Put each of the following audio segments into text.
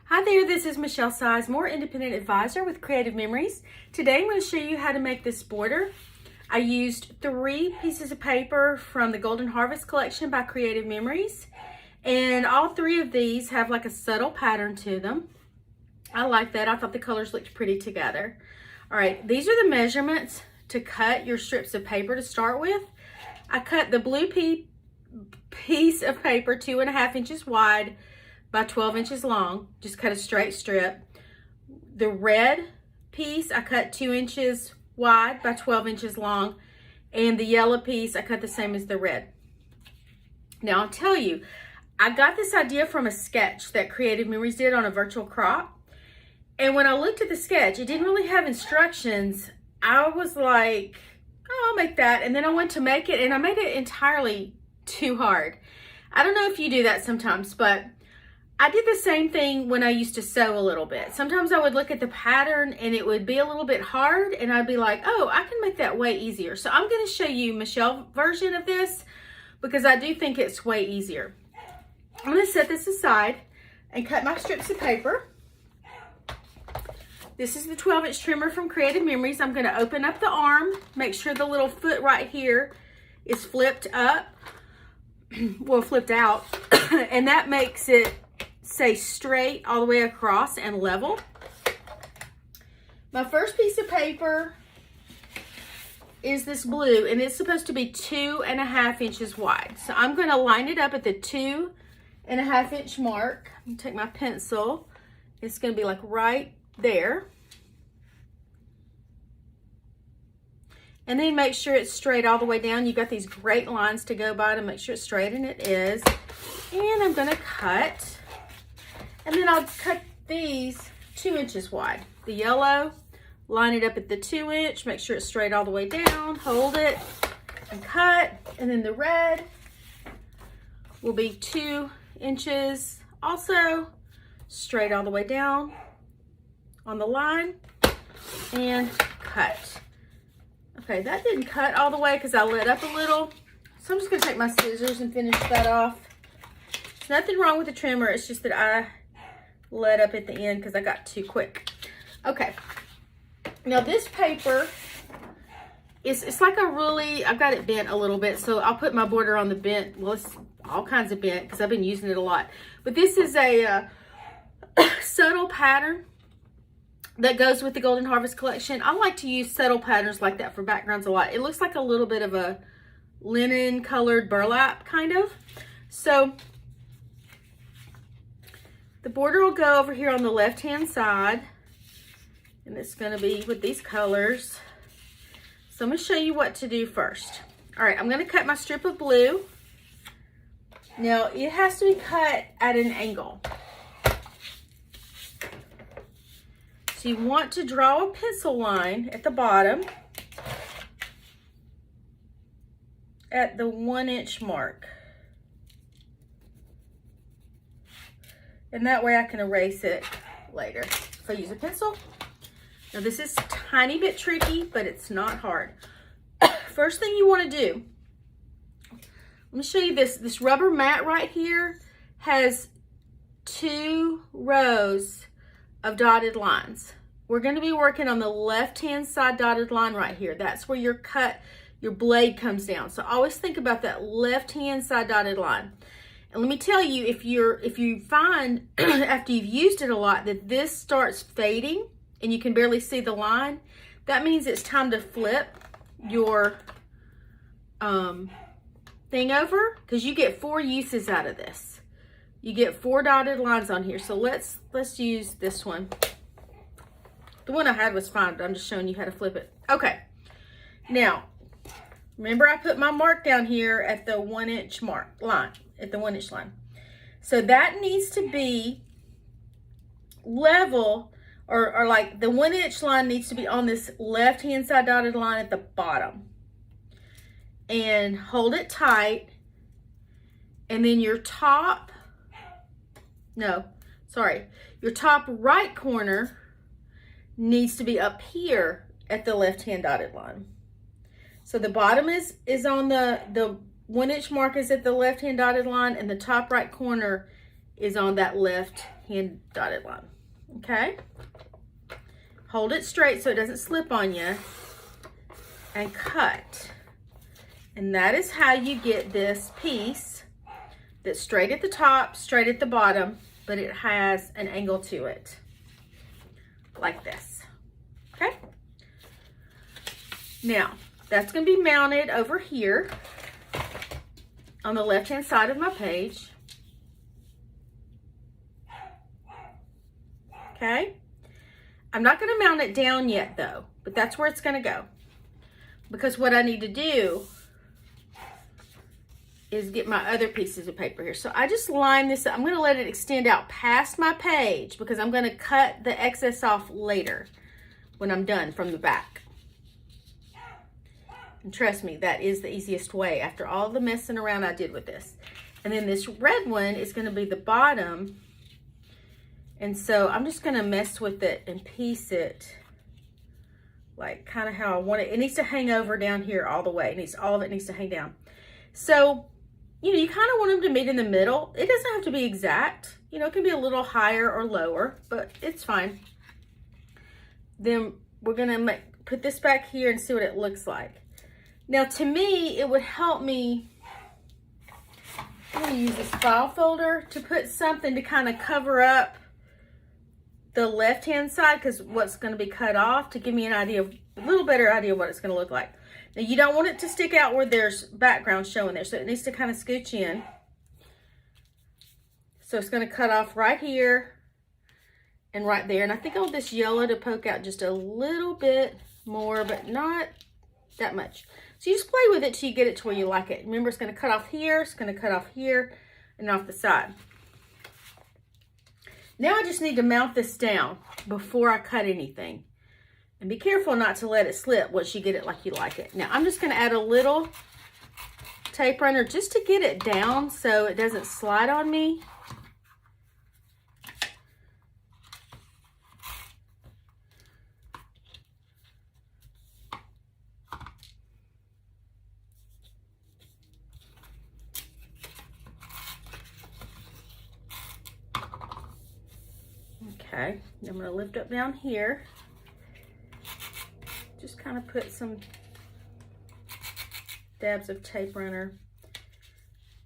Hi there, this is Michelle Sizemore, Independent Advisor with Creative Memories. Today I'm going to show you how to make this border. I used 3 pieces of paper from the Golden Harvest collection by Creative Memories. And all 3 of these have like a subtle pattern to them. I like that. I thought the colors looked pretty together. All right, these are the measurements to cut your strips of paper to start with. I cut the blue piece of paper 2.5 inches wide by 12 inches long. Just cut a straight strip. The red piece I cut 2 inches wide by 12 inches long, and the yellow piece I cut the same as the red. Now I'll tell you, I got this idea from a sketch that Creative Memories did on a virtual crop, and when I looked at the sketch, it didn't really have instructions. I was like, oh, I'll make that, and then I went to make it and I made it entirely too hard. I don't know if you do that sometimes, but I did the same thing when I used to sew a little bit. Sometimes I would look at the pattern and it would be a little bit hard, and I'd be like, oh, I can make that way easier. So I'm going to show you Michelle's version of this because I do think it's way easier. I'm going to set this aside and cut my strips of paper. This is the 12-inch trimmer from Creative Memories. I'm going to open up the arm, make sure the little foot right here is flipped up, well, flipped out, and that makes it stay straight all the way across and level. My first piece of paper is this blue, and it's supposed to be 2.5 inches wide. So I'm going to line it up at the 2.5 inch mark. I'm going to take my pencil. It's going to be like right there. And then make sure it's straight all the way down. You've got these great lines to go by to make sure it's straight, and it is. And I'm going to cut. And then I'll cut these 2 inches wide. The yellow, line it up at the 2 inch, make sure it's straight all the way down, hold it, and cut. And then the red will be 2 inches, also straight all the way down on the line, and cut. Okay, that didn't cut all the way because I let up a little. So I'm just gonna take my scissors and finish that off. There's nothing wrong with the trimmer, it's just that I let up at the end because I got too quick. Okay, now this paper it's like a really, I've got it bent a little bit, so I'll put my border on the bent. Well, it's all kinds of bent because I've been using it a lot. But this is a subtle pattern that goes with the Golden Harvest collection. I like to use subtle patterns like that for backgrounds a lot. It looks like a little bit of a linen colored burlap kind of. So the border will go over here on the left hand side, and it's going to be with these colors. So I'm going to show you what to do first. All right, I'm going to cut my strip of blue. Now it has to be cut at an angle. So you want to draw a pencil line at the bottom at the 1 inch mark. And that way I can erase it later if I use a pencil. Now this is a tiny bit tricky, but it's not hard. First thing you want to do, let me show you this. This rubber mat right here has 2 rows of dotted lines. We're going to be working on the left-hand side dotted line right here. That's where your blade comes down. So always think about that left-hand side dotted line. And let me tell you, if you find after you've used it a lot that this starts fading and you can barely see the line, that means it's time to flip your thing over, because you get 4 uses out of this. You get 4 dotted lines on here. So let's use this one. The one I had was fine, but I'm just showing you how to flip it. Okay. Now, remember I put my mark down here at the 1 inch mark line, at the 1 inch line. So that needs to be level, or like the 1 inch line needs to be on this left hand side dotted line at the bottom. And hold it tight. And then your top right corner needs to be up here at the left hand dotted line. So the bottom is on the 1 inch mark is at the left hand dotted line, and the top right corner is on that left hand dotted line. Okay? Hold it straight so it doesn't slip on you, and cut. And that is how you get this piece that's straight at the top, straight at the bottom, but it has an angle to it, like this. Okay? Now, that's going to be mounted over here on the left-hand side of my page. Okay? I'm not going to mount it down yet though, but that's where it's going to go. Because what I need to do is get my other pieces of paper here. So I just line this up. I'm going to let it extend out past my page because I'm going to cut the excess off later when I'm done from the back. And trust me, that is the easiest way after all the messing around I did with this. And then this red one is going to be the bottom. And so I'm just going to mess with it and piece it like kind of how I want it. It needs to hang over down here all the way. All of it needs to hang down. So, you know, you kind of want them to meet in the middle. It doesn't have to be exact. You know, it can be a little higher or lower, but it's fine. Then we're going to put this back here and see what it looks like. Now, to me, it would help me. I'm going to use this file folder to put something to kind of cover up the left-hand side, because what's going to be cut off, to give me a little better idea of what it's going to look like. Now, you don't want it to stick out where there's background showing there, so it needs to kind of scooch in. So it's going to cut off right here and right there. And I think I want this yellow to poke out just a little bit more, but not that much. So you just play with it till you get it to where you like it. Remember, it's going to cut off here, it's going to cut off here, and off the side. Now I just need to mount this down before I cut anything. And be careful not to let it slip once you get it like you like it. Now I'm just going to add a little tape runner just to get it down so it doesn't slide on me. Okay, I'm going to lift up down here. Just kind of put some dabs of tape runner.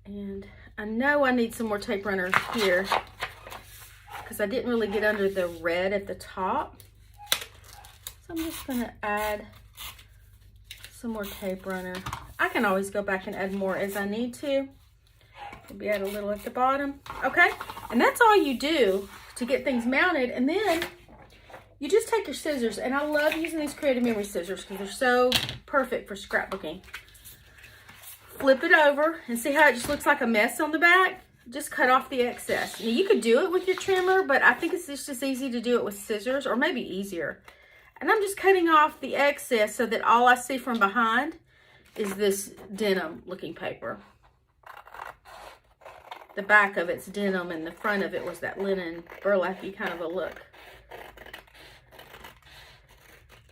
And I know I need some more tape runner here because I didn't really get under the red at the top. So I'm just going to add some more tape runner. I can always go back and add more as I need to. Maybe add a little at the bottom. Okay, and that's all you do to get things mounted. And then you just take your scissors, and I love using these Creative Memory scissors because they're so perfect for scrapbooking. Flip it over and see how it just looks like a mess on the back? Just cut off the excess. Now you could do it with your trimmer, but I think it's just as easy to do it with scissors, or maybe easier. And I'm just cutting off the excess so that all I see from behind is this denim looking paper. The back of it's denim and the front of it was that linen burlap-y kind of a look.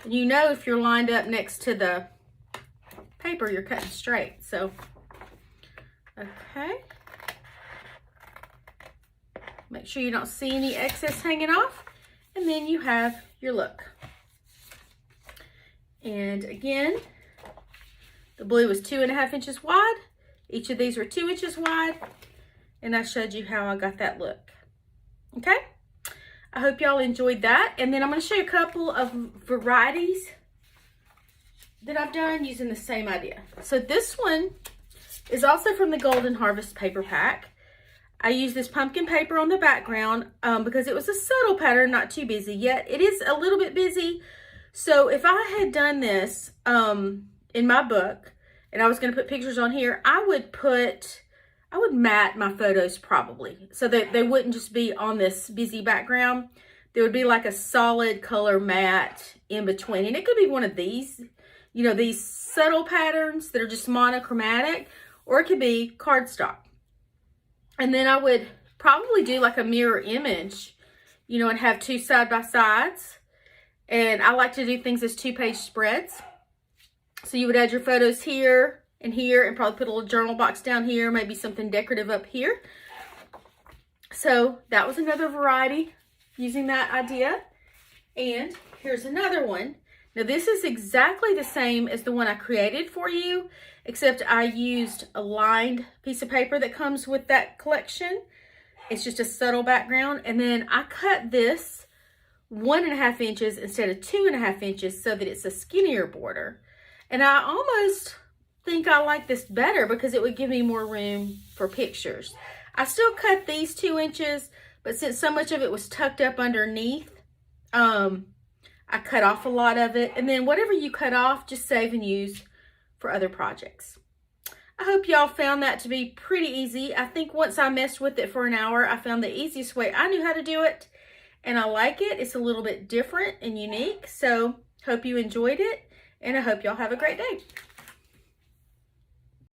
You know, if you're lined up next to the paper, you're cutting straight. So, okay. Make sure you don't see any excess hanging off. And then you have your look. And again, the blue was 2.5 inches wide. Each of these were 2 inches wide. And I showed you how I got that look. Okay? I hope y'all enjoyed that. And then I'm going to show you a couple of varieties that I've done using the same idea. So this one is also from the Golden Harvest paper pack. I used this pumpkin paper on the background because it was a subtle pattern, not too busy yet. It is a little bit busy. So if I had done this in my book and I was going to put pictures on here, I would matte my photos probably so that they wouldn't just be on this busy background. There would be like a solid color matte in between. And it could be one of these, you know, these subtle patterns that are just monochromatic, or it could be cardstock. And then I would probably do like a mirror image, you know, and have two side by sides. And I like to do things as 2-page spreads. So you would add your photos here and here, and probably put a little journal box down here, maybe something decorative up here. So that was another variety using that idea. And here's another one. Now this is exactly the same as the one I created for you, except I used a lined piece of paper that comes with that collection. It's just a subtle background. And then I cut this 1.5 inches instead of 2.5 inches so that it's a skinnier border. And I almost think I like this better because it would give me more room for pictures. I still cut these 2 inches, but since so much of it was tucked up underneath, I cut off a lot of it. And then whatever you cut off, just save and use for other projects. I hope y'all found that to be pretty easy. I think once I messed with it for an hour, I found the easiest way I knew how to do it. And I like it. It's a little bit different and unique. So hope you enjoyed it. And I hope y'all have a great day.